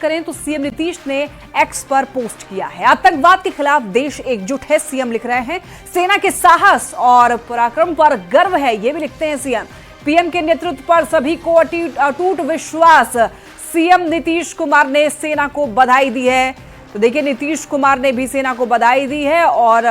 करें तो सीएम नीतीश ने एक्स पर पोस्ट किया है, आतंकवाद के खिलाफ देश एकजुट है, सीएम लिख रहे हैं। सेना के साहस और पराक्रम पर गर्व है, ये भी लिखते हैं सीएम। पीएम के नेतृत्व पर सभी को अटूट विश्वास, सीएम नीतीश कुमार ने सेना को बधाई दी है। तो देखिए, नीतीश कुमार ने भी सेना को बधाई दी है और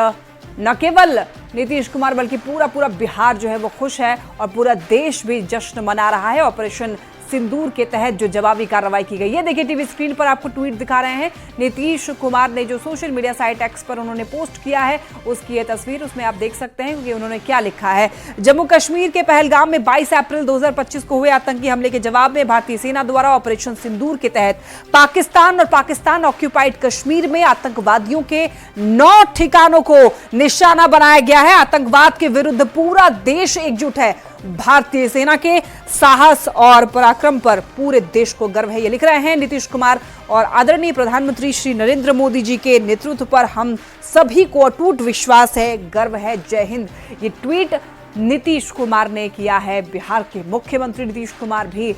न केवल नीतीश कुमार बल्कि पूरा बिहार जो है वो खुश है और पूरा देश भी जश्न मना रहा है। ऑपरेशन सिंदूर के तहत जो जवाबी कार्रवाई की गई है, देखिए टीवी स्क्रीन पर आपको ट्वीट दिखा रहे हैं। नीतीश कुमार ने जो सोशल मीडिया साइट एक्स पर उन्होंने पोस्ट किया है उसकी ये तस्वीर, उसमें आप देख सकते हैं कि उन्होंने क्या लिखा है। जम्मू कश्मीर के पहलगाम में 22 अप्रैल 2025 को हुए आतंकी हमले के जवाब में भारतीय सेना द्वारा ऑपरेशन सिंदूर के तहत पाकिस्तान और पाकिस्तान ऑक्यूपाइड कश्मीर में आतंकवादियों के 9 ठिकानों को निशाना बनाया गया है। आतंकवाद के विरुद्ध पूरा देश एकजुट है। भारतीय सेना के साहस और पराक्रम पर पूरे देश को गर्व है, ये लिख रहे हैं नीतीश कुमार। और आदरणीय प्रधानमंत्री श्री नरेंद्र मोदी जी के नेतृत्व पर हम सभी को अटूट विश्वास है, गर्व है, जय हिंद। ये ट्वीट नीतीश कुमार ने किया है। बिहार के मुख्यमंत्री नीतीश कुमार भी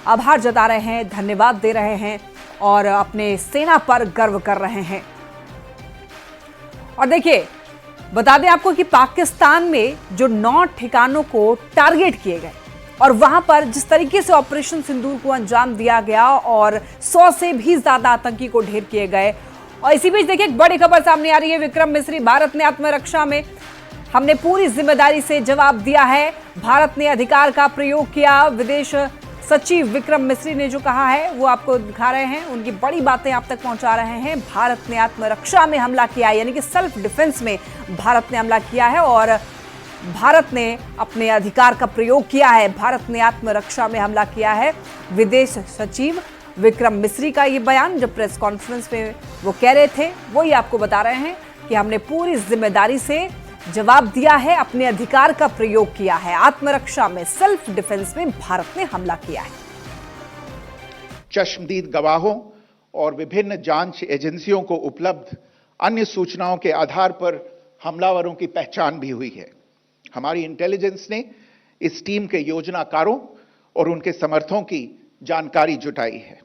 आभार जता रहे हैं, धन्यवाद दे रहे हैं और अपने सेना पर गर्व कर रहे हैं। और देखिए, बता दें आपको कि पाकिस्तान में जो 9 ठिकानों को टारगेट किए गए और वहां पर जिस तरीके से ऑपरेशन सिंदूर को अंजाम दिया गया और 100 से भी ज्यादा आतंकी को ढेर किए गए। और इसी बीच देखिए, एक बड़ी खबर सामने आ रही है। विक्रम मिस्री, भारत ने आत्मरक्षा में हमने पूरी जिम्मेदारी से जवाब दिया है, भारत ने अधिकार का प्रयोग किया। विदेश सचिव विक्रम मिस्री ने जो कहा है वो आपको दिखा रहे हैं, उनकी बड़ी बातें आप तक पहुंचा रहे हैं। भारत ने आत्मरक्षा में हमला किया है, यानी कि सेल्फ डिफेंस में भारत ने हमला किया है और भारत ने अपने अधिकार का प्रयोग किया है, भारत ने आत्मरक्षा में हमला किया है। विदेश सचिव विक्रम मिस्री का ये बयान जब प्रेस कॉन्फ्रेंस में वो कह रहे थे, वही आपको बता रहे हैं कि हमने पूरी जिम्मेदारी से जवाब दिया है, अपने अधिकार का प्रयोग किया है, आत्मरक्षा में सेल्फ डिफेंस में भारत ने हमला किया है। चश्मदीद गवाहों और विभिन्न जांच एजेंसियों को उपलब्ध अन्य सूचनाओं के आधार पर हमलावरों की पहचान भी हुई है। हमारी इंटेलिजेंस ने इस टीम के योजनाकारों और उनके समर्थकों की जानकारी जुटाई है।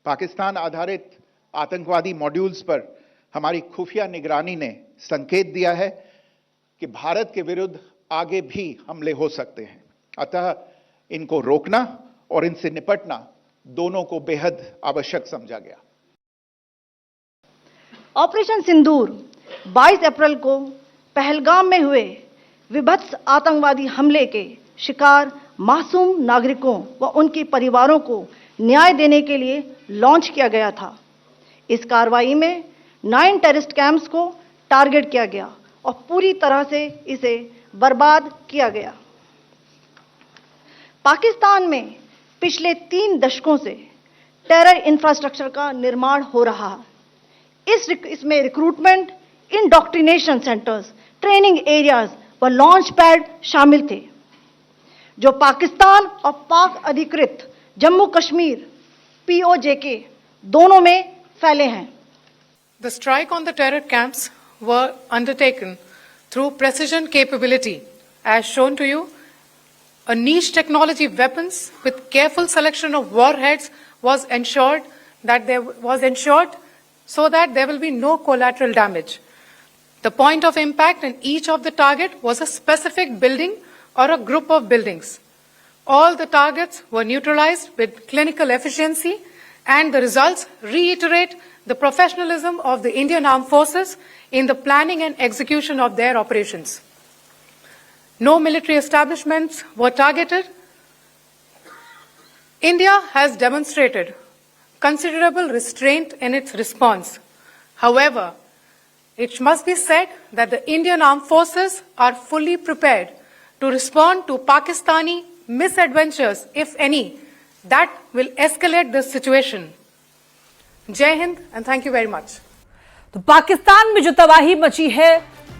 पाकिस्तान आधारित आतंकवादी मॉड्यूल्स पर हमारी खुफिया निगरानी ने संकेत दिया है कि भारत के विरुद्ध आगे भी हमले हो सकते हैं, अतः इनको रोकना और इनसे निपटना दोनों को बेहद आवश्यक समझा गया। ऑपरेशन सिंदूर 22 अप्रैल को पहलगाम में हुए विभत्स आतंकवादी हमले के शिकार मासूम नागरिकों व उनके परिवारों को न्याय देने के लिए लॉन्च किया गया था। इस कार्रवाई में 9 टेररिस्ट कैंप्स को टारगेट किया गया और पूरी तरह से इसे बर्बाद किया गया। पाकिस्तान में पिछले 3 दशकों से टेरर इंफ्रास्ट्रक्चर का निर्माण हो रहा है। इसमें recruitment, indoctrination centres, training areas व लॉन्च पैड शामिल थे, जो पाकिस्तान और पाक अधिकृत जम्मू कश्मीर POJK दोनों में फैले हैं। The strike on the terror camps were undertaken through precision capability, as shown to you. A niche technology weapons with careful selection of warheads was ensured so that there will be no collateral damage. The point of impact in each of the target was a specific building or a group of buildings. All the targets were neutralized with clinical efficiency, and the results reiterate the professionalism of the Indian Armed Forces in the planning and execution of their operations. No military establishments were targeted. India has demonstrated considerable restraint in its response. However, it must be said that the Indian Armed Forces are fully prepared to respond to Pakistani misadventures, if any, that will escalate this situation. Jai Hind and thank you very much. तो पाकिस्तान में जो तबाही मची है,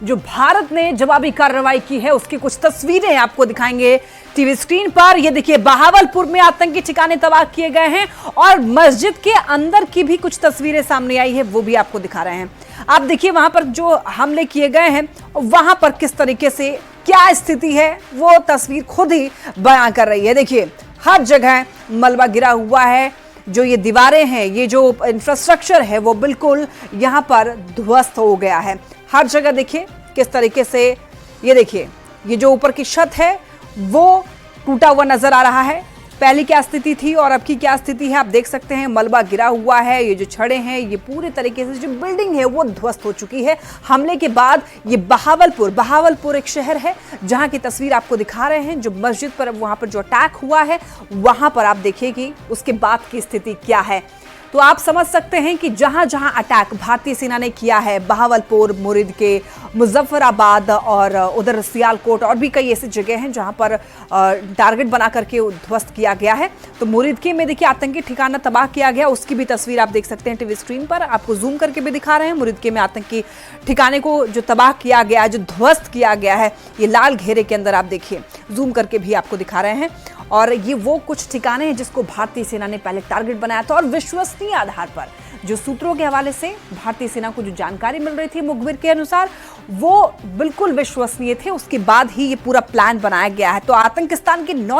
जो भारत ने जवाबी कार्रवाई की है, उसकी कुछ तस्वीरें आपको दिखाएंगे टीवी स्क्रीन पर। ये देखिए, बहावलपुर में आतंकी ठिकाने तबाह किए गए हैं और मस्जिद के अंदर की भी कुछ तस्वीरें सामने आई है, वो भी आपको दिखा रहे हैं। आप देखिए, वहां पर जो हमले किए गए हैं वहां पर किस तरीके से क्या स्थिति है, वो तस्वीर खुद ही बयां कर रही है। देखिए, हर जगह मलबा गिरा हुआ है, जो ये दीवारें हैं, ये जो इंफ्रास्ट्रक्चर है वो बिल्कुल यहाँ पर ध्वस्त हो गया है। हर जगह देखिए किस तरीके से, ये देखिए ये जो ऊपर की छत है वो टूटा हुआ नजर आ रहा है। पहले क्या स्थिति थी और अब की क्या स्थिति है आप देख सकते हैं। मलबा गिरा हुआ है, ये जो छड़ें हैं, ये पूरे तरीके से जो बिल्डिंग है वो ध्वस्त हो चुकी है हमले के बाद। ये बहावलपुर एक शहर है जहां की तस्वीर आपको दिखा रहे हैं। जो मस्जिद पर वहां पर जो अटैक हुआ है वहां पर आप देखिए कि उसके बाद की स्थिति क्या है। तो आप समझ सकते हैं कि जहां जहां अटैक भारतीय सेना ने किया है, बहावलपुर, मुरीद के, मुजफ्फराबाद और उधर सियालकोट और भी कई ऐसी जगह हैं जहां पर टारगेट बना करके ध्वस्त किया गया है। तो मुरीद के में देखिए आतंकी ठिकाना तबाह किया गया, उसकी भी तस्वीर आप देख सकते हैं टीवी स्क्रीन पर। आपको जूम करके भी दिखा रहे हैं। मुरीद के में आतंकी ठिकाने को जो तबाह किया गया, जो ध्वस्त किया गया है, ये लाल घेरे के अंदर आप देखिए, जूम करके भी आपको दिखा रहे हैं। और ये वो कुछ ठिकाने हैं जिसको भारतीय सेना ने पहले टारगेट बनाया था और विश्वसनीय आधार पर जो सूत्रों के हवाले से भारतीय सेना को जो जानकारी मिल रही थी मुखबिर के अनुसार वो बिल्कुल विश्वसनीय थे। उसके बाद ही ये पूरा प्लान बनाया गया है। तो आतंकिस्तान के 9